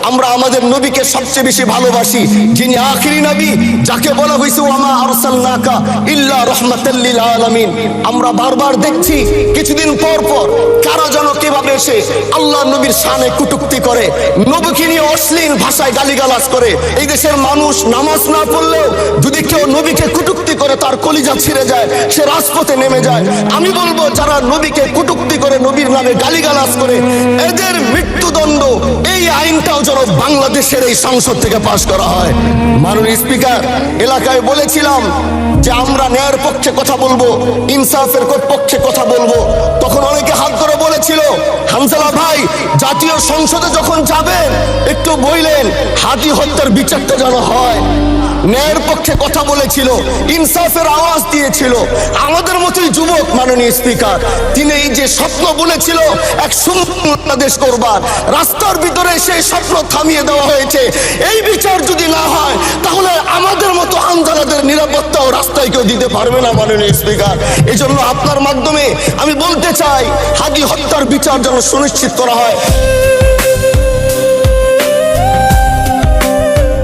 আমরা আমাদের নবীকে সবচেয়ে বেশি ভালোবাসি, যিনি আখিরি নবী, যাকে বলা হয়েছে ওয়ামা আরসালনাকা ইল্লা রাহমাতাল লিল আলামিন। আমরা বারবার দেখছি কিছুদিন পর পর কারা যেন কিভাবে এসে আল্লাহ নবীর শানে কটূক্তি করে, নবীকে নিয়ে অশ্লীল ভাষায় গালিগালাজ করে। এই দেশের মানুষ নামাজ না পড়লেও যদি কেউ নবীকে কটূক্তি করে তার কলিজা ছিঁড়ে যায়, সে রাজপথে নেমে যায়। আমি বলবো যারা নবীকে কটূক্তি করে, নবীর নামে গালিগালাজ করে, এদের মৃত্যুদণ্ড, এই আইনটাও যেন বাংলাদেশের এই সংসদ থেকে পাশ করা হয়। মাননীয় স্পিকার, এলাকায় বলেছিলাম যে আমরা ন্যায়ের পক্ষে কথা বলবো, ইনসাফের পক্ষে কথা বলবো। তখন অনেকে হাত ধরে বলেছিল, হামজালা ভাই জাতীয় সংসদে যখন যাবেন একটু বললেন হাদি হত্যার বিচারটা যেন হয়। ন্যায়ের পক্ষে কথা বলেছিল, ইনসাফের আওয়াজ দিয়েছিল। আমাদের মতোই যুবক মাননীয় স্পিকার, তিনি এই যে স্বপ্ন বলেছিল এক সুন্দর বাংলাদেশ করবার, রাস্তার ভিতরে সেই স্বপ্ন থামিয়ে দেওয়া হয়েছে। এই বিচার যদি না হয় তাহলে আমাদের মতো আন্দোলনের নিরাপত্তাও রাস্তায় কেউ দিতে পারবে না মাননীয় স্পিকার। এই জন্য আপনার মাধ্যমে আমি বলতে চাই, হাদি হত্যার বিচার যেন সুনিশ্চিত করা হয়।